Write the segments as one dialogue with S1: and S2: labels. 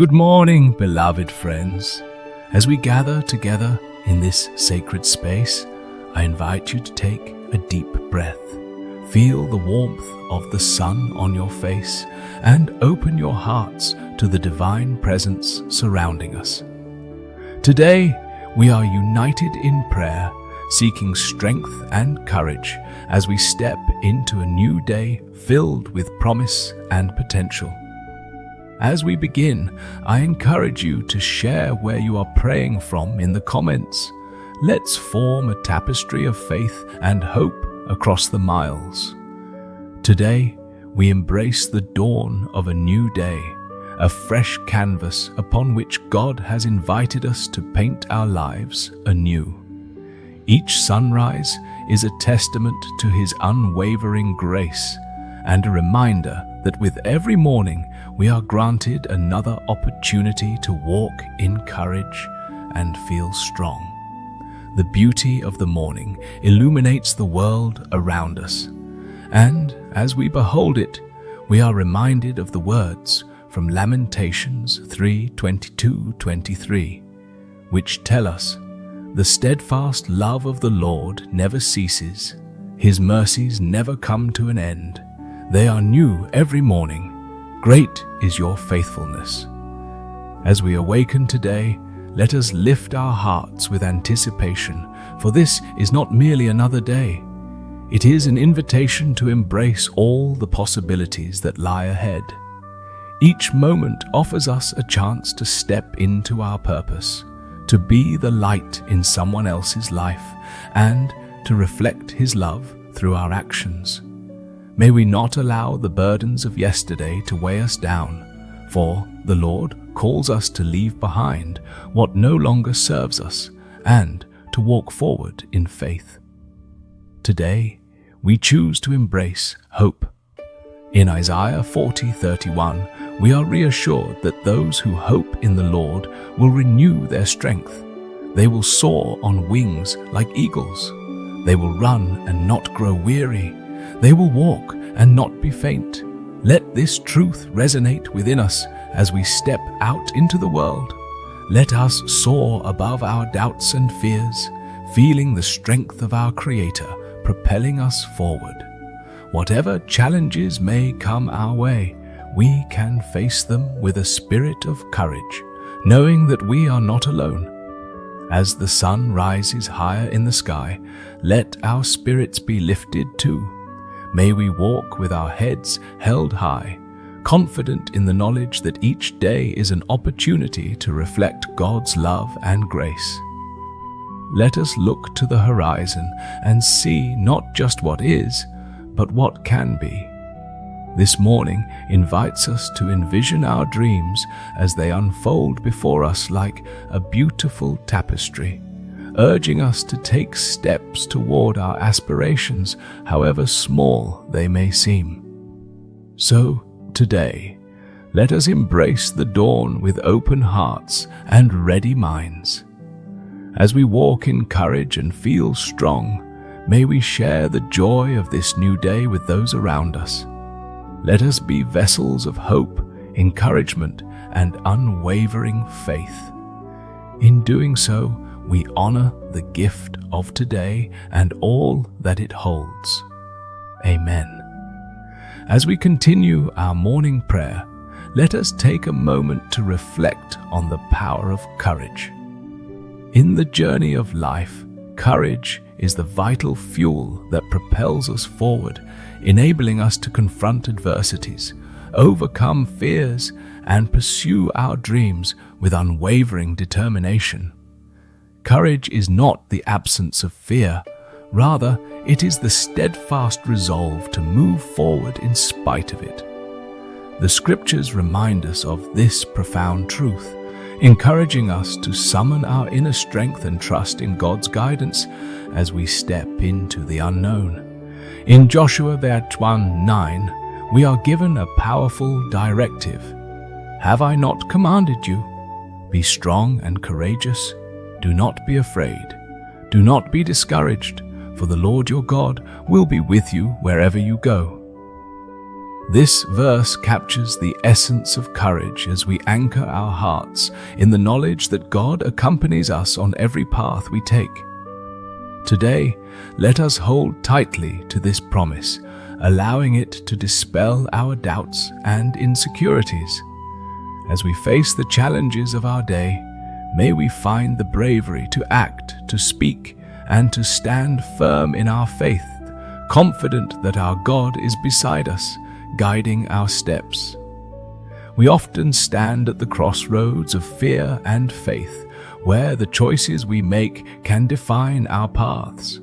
S1: Good morning, beloved friends. As we gather together in this sacred space, I invite you to take a deep breath. Feel the warmth of the sun on your face and open your hearts to the divine presence surrounding us. Today, we are united in prayer, seeking strength and courage as we step into a new day filled with promise and potential. As we begin, I encourage you to share where you are praying from in the comments. Let's form a tapestry of faith and hope across the miles. Today, we embrace the dawn of a new day, a fresh canvas upon which God has invited us to paint our lives anew. Each sunrise is a testament to His unwavering grace and a reminder that with every morning we are granted another opportunity to walk in courage and feel strong. The beauty of the morning illuminates the world around us, and as we behold it, we are reminded of the words from Lamentations 3:22-23, which tell us, "The steadfast love of the Lord never ceases, His mercies never come to an end. They are new every morning. Great is your faithfulness." As we awaken today, let us lift our hearts with anticipation, for this is not merely another day. It is an invitation to embrace all the possibilities that lie ahead. Each moment offers us a chance to step into our purpose, to be the light in someone else's life, and to reflect His love through our actions. May we not allow the burdens of yesterday to weigh us down, for the Lord calls us to leave behind what no longer serves us and to walk forward in faith. Today, we choose to embrace hope. In Isaiah 40:31, we are reassured that those who hope in the Lord will renew their strength. They will soar on wings like eagles. They will run and not grow weary. They will walk and not be faint. Let this truth resonate within us as we step out into the world. Let us soar above our doubts and fears, feeling the strength of our Creator propelling us forward. Whatever challenges may come our way, we can face them with a spirit of courage, knowing that we are not alone. As the sun rises higher in the sky, let our spirits be lifted too. May we walk with our heads held high, confident in the knowledge that each day is an opportunity to reflect God's love and grace. Let us look to the horizon and see not just what is, but what can be. This morning invites us to envision our dreams as they unfold before us like a beautiful tapestry, urging us to take steps toward our aspirations, however small they may seem. So, today, let us embrace the dawn with open hearts and ready minds. As we walk in courage and feel strong, may we share the joy of this new day with those around us. Let us be vessels of hope, encouragement, and unwavering faith. In doing so, we honor the gift of today and all that it holds. Amen. As we continue our morning prayer, let us take a moment to reflect on the power of courage. In the journey of life, courage is the vital fuel that propels us forward, enabling us to confront adversities, overcome fears, and pursue our dreams with unwavering determination. Courage is not the absence of fear. Rather, it is the steadfast resolve to move forward in spite of it. The Scriptures remind us of this profound truth, encouraging us to summon our inner strength and trust in God's guidance as we step into the unknown. In Joshua 1:9, we are given a powerful directive. "Have I not commanded you? Be strong and courageous. Do not be afraid. Do not be discouraged, for the Lord your God will be with you wherever you go." This verse captures the essence of courage as we anchor our hearts in the knowledge that God accompanies us on every path we take. Today, let us hold tightly to this promise, allowing it to dispel our doubts and insecurities. As we face the challenges of our day, may we find the bravery to act, to speak, and to stand firm in our faith, confident that our God is beside us, guiding our steps. We often stand at the crossroads of fear and faith, where the choices we make can define our paths.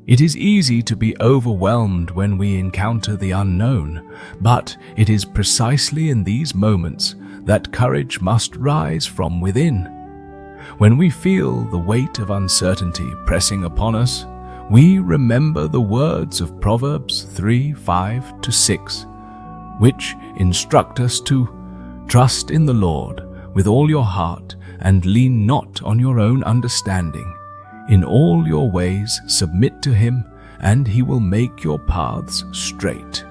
S1: It is easy to be overwhelmed when we encounter the unknown, but it is precisely in these moments that courage must rise from within. When we feel the weight of uncertainty pressing upon us, we remember the words of Proverbs 3:5-6, which instruct us to trust in the Lord with all your heart and lean not on your own understanding. In all your ways submit to him, and he will make your paths straight.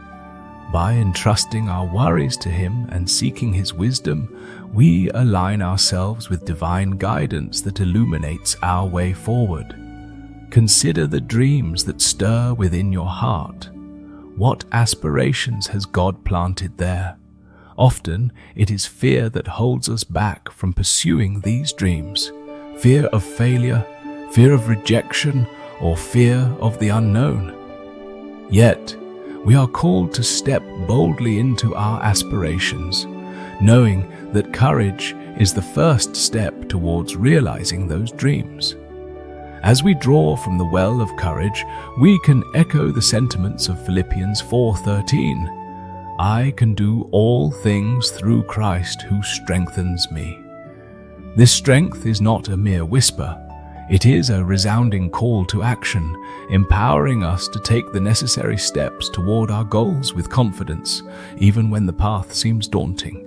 S1: By entrusting our worries to him and seeking his wisdom, we align ourselves with divine guidance that illuminates our way forward. Consider the dreams that stir within your heart. What aspirations has God planted there? Often it is fear that holds us back from pursuing these dreams. Fear of failure, fear of rejection, or fear of the unknown. Yet, we are called to step boldly into our aspirations, knowing that courage is the first step towards realizing those dreams. As we draw from the well of courage, we can echo the sentiments of Philippians 4:13. I can do all things through Christ who strengthens me. This strength is not a mere whisper. It is a resounding call to action, empowering us to take the necessary steps toward our goals with confidence, even when the path seems daunting.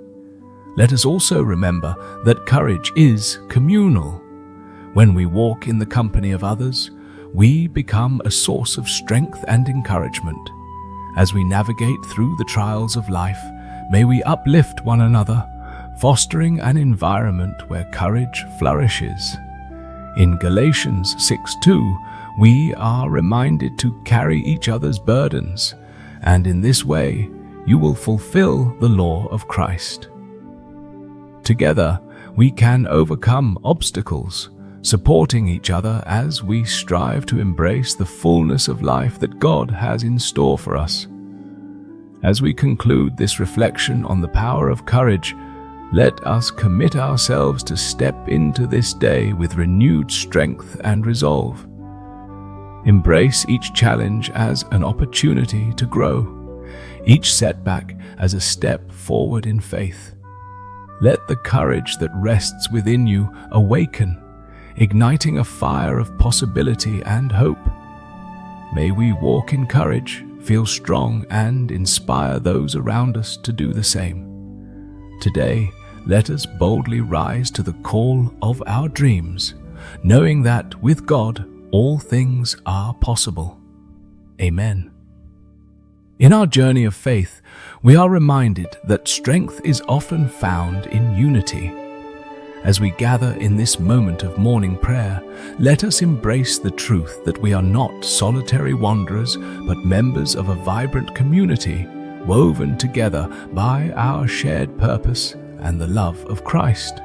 S1: Let us also remember that courage is communal. When we walk in the company of others, we become a source of strength and encouragement. As we navigate through the trials of life, may we uplift one another, fostering an environment where courage flourishes. In Galatians 6:2, we are reminded to carry each other's burdens, and in this way you will fulfill the law of Christ. Together, we can overcome obstacles, supporting each other as we strive to embrace the fullness of life that God has in store for us. As we conclude this reflection on the power of courage, let us commit ourselves to step into this day with renewed strength and resolve. Embrace each challenge as an opportunity to grow, each setback as a step forward in faith. Let the courage that rests within you awaken, igniting a fire of possibility and hope. May we walk in courage, feel strong, and inspire those around us to do the same. Today, let us boldly rise to the call of our dreams, knowing that with God, all things are possible. Amen. In our journey of faith, we are reminded that strength is often found in unity. As we gather in this moment of morning prayer, let us embrace the truth that we are not solitary wanderers, but members of a vibrant community, woven together by our shared purpose and the love of Christ.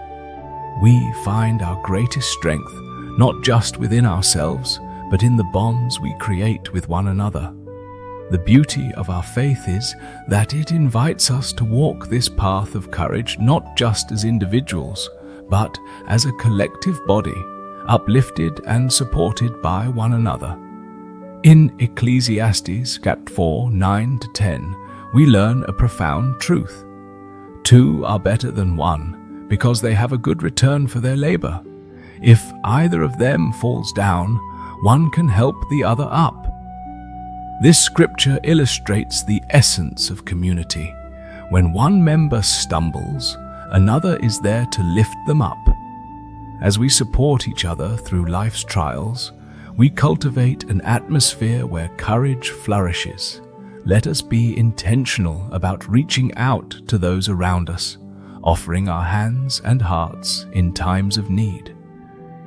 S1: We find our greatest strength not just within ourselves, but in the bonds we create with one another. The beauty of our faith is that it invites us to walk this path of courage not just as individuals, but as a collective body, uplifted and supported by one another. In Ecclesiastes chapter 4, 9-10, we learn a profound truth. Two are better than one, because they have a good return for their labor. If either of them falls down, one can help the other up. This scripture illustrates the essence of community. When one member stumbles, another is there to lift them up. As we support each other through life's trials, we cultivate an atmosphere where courage flourishes, let us be intentional about reaching out to those around us, offering our hands and hearts in times of need.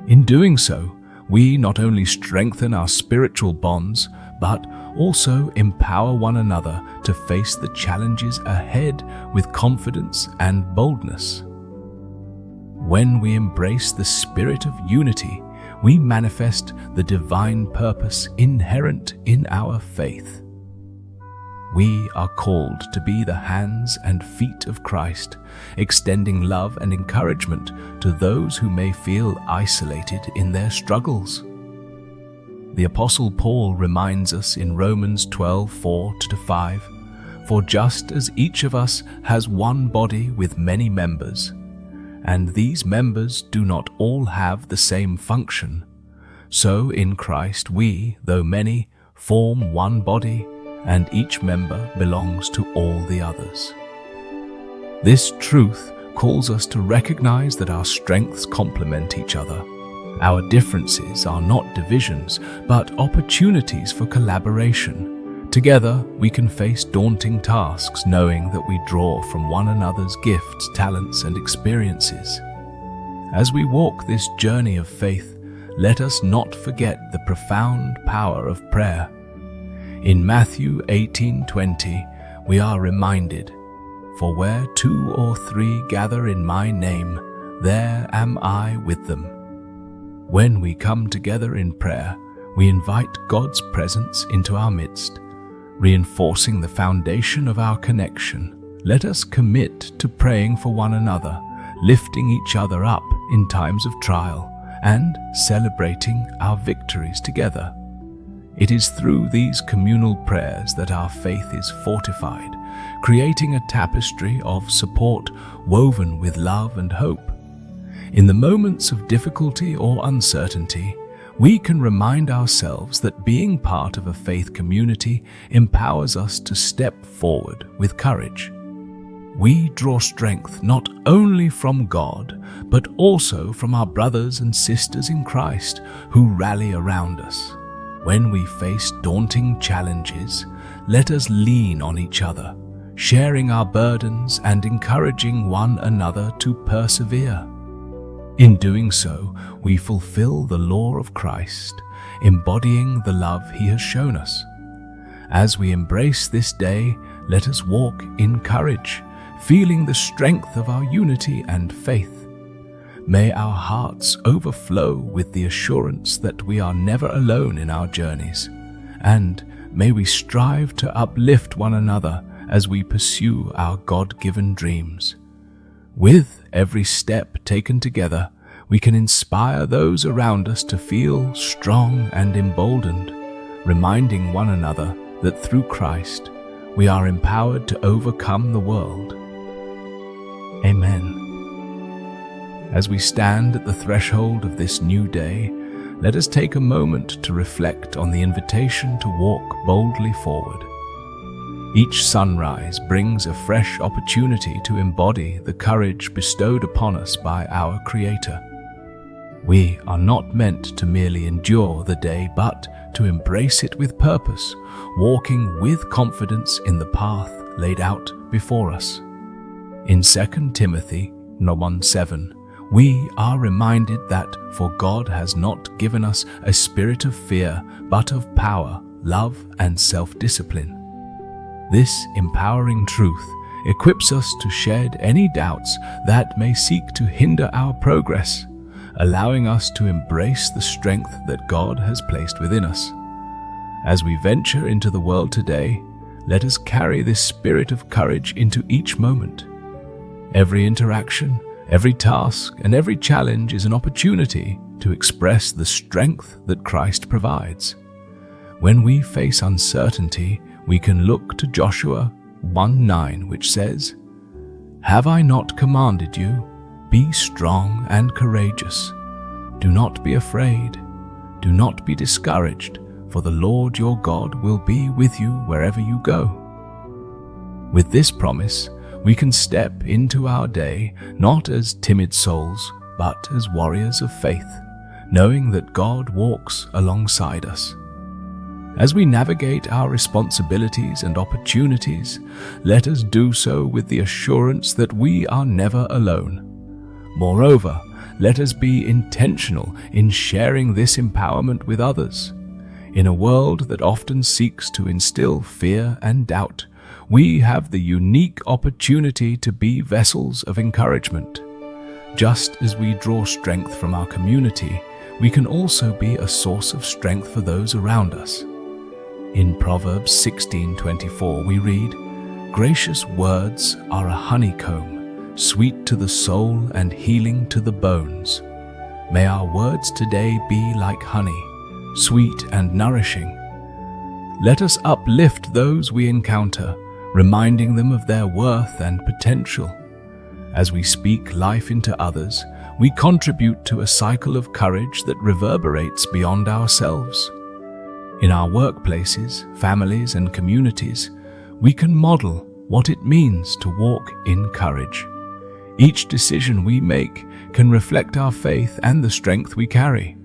S1: In doing so, we not only strengthen our spiritual bonds, but also empower one another to face the challenges ahead with confidence and boldness. When we embrace the spirit of unity, we manifest the divine purpose inherent in our faith. We are called to be the hands and feet of Christ, extending love and encouragement to those who may feel isolated in their struggles. The Apostle Paul reminds us in Romans 12:4-5, "For just as each of us has one body with many members, and these members do not all have the same function, so in Christ we, though many, form one body, and each member belongs to all the others." This truth calls us to recognize that our strengths complement each other. Our differences are not divisions, but opportunities for collaboration. Together, we can face daunting tasks, knowing that we draw from one another's gifts, talents, and experiences. As we walk this journey of faith, let us not forget the profound power of prayer. In Matthew 18:20, we are reminded, "For where 2 or 3 gather in my name, there am I with them." When we come together in prayer, we invite God's presence into our midst, reinforcing the foundation of our connection. Let us commit to praying for one another, lifting each other up in times of trial, and celebrating our victories together. It is through these communal prayers that our faith is fortified, creating a tapestry of support woven with love and hope. In the moments of difficulty or uncertainty, we can remind ourselves that being part of a faith community empowers us to step forward with courage. We draw strength not only from God, but also from our brothers and sisters in Christ who rally around us. When we face daunting challenges, let us lean on each other, sharing our burdens and encouraging one another to persevere. In doing so, we fulfill the law of Christ, embodying the love He has shown us. As we embrace this day, let us walk in courage, feeling the strength of our unity and faith. May our hearts overflow with the assurance that we are never alone in our journeys, and may we strive to uplift one another as we pursue our God-given dreams. With every step taken together, we can inspire those around us to feel strong and emboldened, reminding one another that through Christ, we are empowered to overcome the world. Amen. As we stand at the threshold of this new day, let us take a moment to reflect on the invitation to walk boldly forward. Each sunrise brings a fresh opportunity to embody the courage bestowed upon us by our Creator. We are not meant to merely endure the day, but to embrace it with purpose, walking with confidence in the path laid out before us. In 2 Timothy 1:7, we are reminded that for God has not given us a spirit of fear, but of power, love, and self-discipline. This empowering truth equips us to shed any doubts that may seek to hinder our progress, allowing us to embrace the strength that God has placed within us. As we venture into the world today, let us carry this spirit of courage into each moment. Every interaction, every task, and every challenge is an opportunity to express the strength that Christ provides. When we face uncertainty, we can look to Joshua 1:9, which says, "Have I not commanded you? Be strong and courageous. Do not be afraid. Do not be discouraged, for the Lord your God will be with you wherever you go." With this promise, we can step into our day not as timid souls, but as warriors of faith, knowing that God walks alongside us. As we navigate our responsibilities and opportunities, let us do so with the assurance that we are never alone. Moreover, let us be intentional in sharing this empowerment with others. In a world that often seeks to instill fear and doubt, we have the unique opportunity to be vessels of encouragement. Just as we draw strength from our community, we can also be a source of strength for those around us. In Proverbs 16:24 we read, "Gracious words are a honeycomb, sweet to the soul and healing to the bones." May our words today be like honey, sweet and nourishing. Let us uplift those we encounter, reminding them of their worth and potential. As we speak life into others, we contribute to a cycle of courage that reverberates beyond ourselves. In our workplaces, families, and communities, we can model what it means to walk in courage. Each decision we make can reflect our faith and the strength we carry.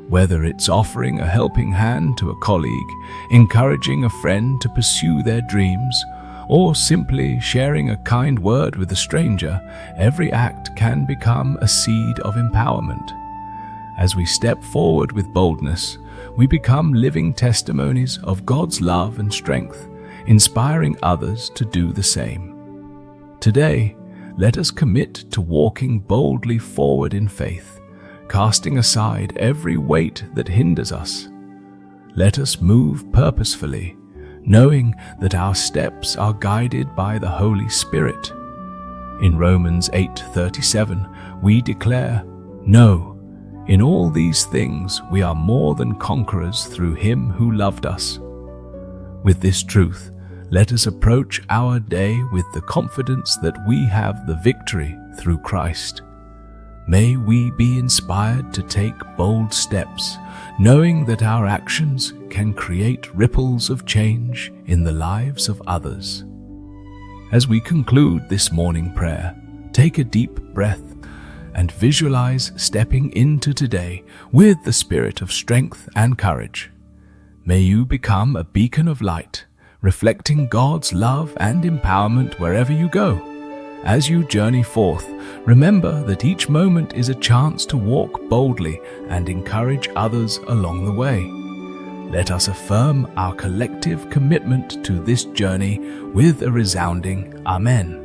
S1: Whether it's offering a helping hand to a colleague, encouraging a friend to pursue their dreams, or simply sharing a kind word with a stranger, every act can become a seed of empowerment. As we step forward with boldness, we become living testimonies of God's love and strength, inspiring others to do the same. Today, let us commit to walking boldly forward in faith, casting aside every weight that hinders us. Let us move purposefully, knowing that our steps are guided by the Holy Spirit. In Romans 8:37, we declare, "No, in all these things we are more than conquerors through Him who loved us." With this truth, let us approach our day with the confidence that we have the victory through Christ. May we be inspired to take bold steps, knowing that our actions can create ripples of change in the lives of others. As we conclude this morning prayer, take a deep breath and visualize stepping into today with the spirit of strength and courage. May you become a beacon of light, reflecting God's love and empowerment wherever you go. As you journey forth, remember that each moment is a chance to walk boldly and encourage others along the way. Let us affirm our collective commitment to this journey with a resounding Amen.